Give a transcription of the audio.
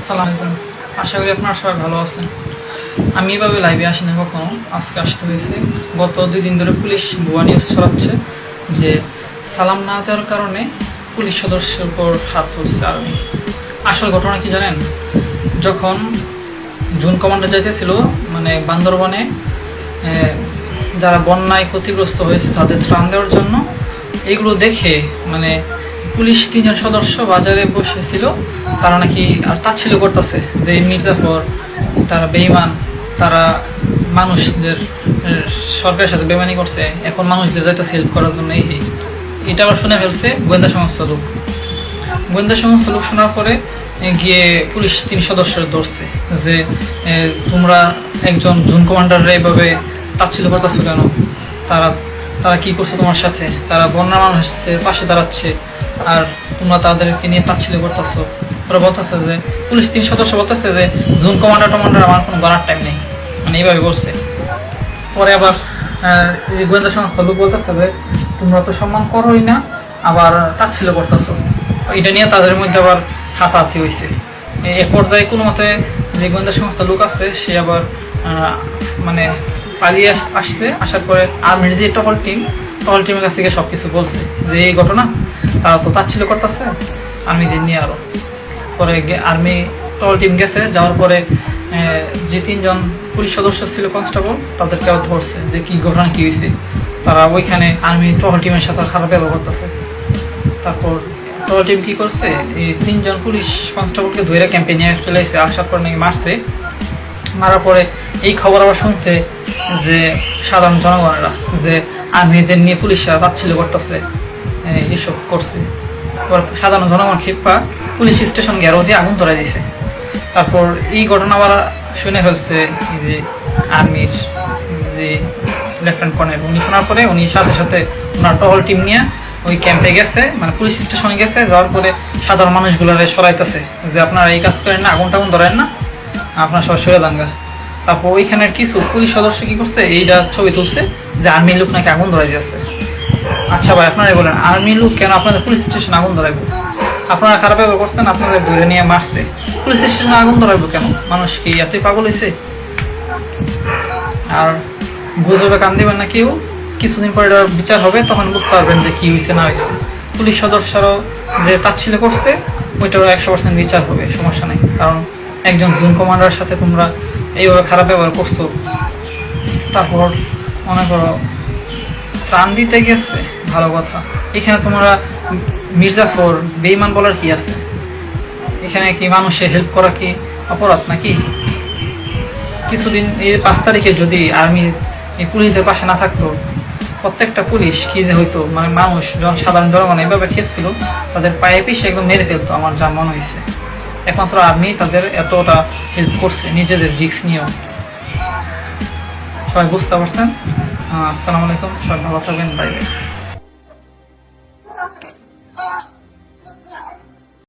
আসসালামু আলাইকুম। আশা করি আপনারা সবাই ভালো আছেন। আমি এভাবে লাইভে আসি না কখনো, আজকে আসতে হয়েছে। গত 2 দিন ধরে পুলিশ ভুয়া নিউজ ছড়াচ্ছে যে সালাম না দেওয়ার কারণে পুলিশ সদস্যের উপর হাত তুলছে আর্মি। আসল ঘটনা কি জানেন? যখন জুন কমান্ডার যাইতেছিল মানে বান্দরবনে যারা বন্যায় ক্ষতিগ্রস্ত হয়েছে তাদের ত্রাণ দেওয়ার জন্য, এগুলো দেখে মানে পুলিশ 3 জন সদস্য বাজারে বসেছিল, তারা নাকি আর তাচ্ছিল্য করতেছে যে মির্জাফর তারা বেঈমান, তারা মানুষদের সরকারের সাথে বেমানি করছে, এখন মানুষদের যাইতেছে হেল্প করার জন্য। এটা আবার শুনে ফেলছে গোয়েন্দা সংস্থার লোক। গোয়েন্দা সংস্থার লোক শোনার পরে গিয়ে পুলিশ 3 সদস্য ধরছে যে তোমরা একজন জুন কমান্ডাররা এভাবে তাচ্ছিল্য করতেছো কেন? তারা তারা কি করছে তোমার সাথে? তারা বন্যা মানুষদের পাশে দাঁড়াচ্ছে আর তোমরা তাদেরকে নিয়ে তাচ্ছিল্য করতেছো। ওরা বলতেছে যে পুলিশ 3 সদস্য বলতেছে যে জুন কমান্ডার আমার কোনো গড়ার টাইম নেই, মানে এইভাবে বলছে। পরে আবার গোয়েন্দা সংস্থা লোক বলতেছে যে তোমরা তো সম্মান করোই না, আবার তাচ্ছিল্য করতেছো। এটা নিয়ে তাদের মধ্যে আবার হাতাহাতি হয়েছে। এক পর্যায়ে কোনো মতে যে গোয়েন্দা সংস্থা লোক আছে সে আবার মানে পালিয়ে আসছে। আসার পরে আর্মির যে টহল টিমের কাছ থেকে সবকিছু বলছে যে এই ঘটনা, তারা তো তাচ্ছিল্য করতেছে আর্মিদের নিয়ে। আরো পরে আর্মি টহল টিম গেছে, যাওয়ার পরে যে 3 জন পুলিশ সদস্য ছিল কনস্টেবল, তাদেরকেও ধরছে যে কি ঘটনা কি হয়েছে। তারা ওইখানে আর্মি টহল টিমের সাথে খারাপ ব্যবহার করতেছে। তারপর টহল টিম কি করছে, এই 3 জন পুলিশ কনস্টেবলকে ধরে ক্যাম্পে নিয়ে ফেলেছে। আসার পর নাকি মারছে। মারার পরে এই খবর আবার শুনছে যে সাধারণ জনগণেরা যে আর্মিদের নিয়ে পুলিশরা তাচ্ছিল্য করতেছে, এসব করছে। সাধারণ জনগণ ক্ষিপ্পা পুলিশ স্টেশন ঘেরাও দিয়ে আগুন ধরাই দিয়েছে। তারপর এই ঘটনা আবার শুনে ফেলছে যে আর্মির যে লেফটেন্যান্ট কর্নেল, উনি শোনার পরে উনি সাথে সাথে ওনার টহল টিম নিয়ে ওই ক্যাম্পে গেছে, মানে পুলিশ স্টেশনে গেছে। যাওয়ার পরে সাধারণ মানুষগুলোরে সরাইতেছে যে আপনারা এই কাজ করেন না, আগুন টাগুন ধরেন না, আপনার সবাই সরে দাঙ্গা। তারপর ওইখানের কিছু পুলিশ সদস্য কি করছে, এইটা ছবি তুলছে যে আর্মির লোক নাকি আগুন ধরাই দিয়েছে। আচ্ছা ভাই, আপনারাই বলেন আর্মির লোক কেন আপনাদের পুলিশ স্টেশনে আগুন ধরাইবো? আপনারা খারাপ ব্যবহার করছেন, আপনাদের ধরে নিয়ে মারছে, পুলিশ স্টেশনে আগুন ধরাইবো কেন? মানুষ কি এতই পাগল হয়েছে? আর গুজবে কান দিবেন না কেউ, কিছুদিন পরে এটার বিচার হবে, তখন বুঝতে পারবেন যে কি হয়েছে না হয়েছে। পুলিশ সদস্যরাও যে তাচ্ছিল্য করছে ওইটারও 100% বিচার হবে, সমস্যা নেই। কারণ একজন জুন কমান্ডারের সাথে তোমরা এইভাবে খারাপ ব্যবহার করছো। তারপর মনে করো ত্রাণ দিতে গেছে, ভালো কথা, এখানে তোমরা মির্জাফর বেঈমান বলার কি আছে? এখানে কি মানুষের হেল্প করা কি অপরাধ নাকি? কিছুদিন এই 5 তারিখে যদি আর্মি এই পুলিশদের পাশে না থাকতো, প্রত্যেকটা পুলিশ কি যে হইতো, মানে মানুষ সাধারণ জনগণ এইভাবে খেপছিল, তাদের পায়ে পিষে একদম মেরে ফেলতো, আমার যা মনে হয়েছে। একমাত্র আর্মি তাদের এতটা হেল্প করছে, নিজেদের রিস্ক নিয়েও। সবাই বুঝতে পারছেন? আসসালামু আলাইকুম, সবাই ভালো থাকবেন, বাই বাই।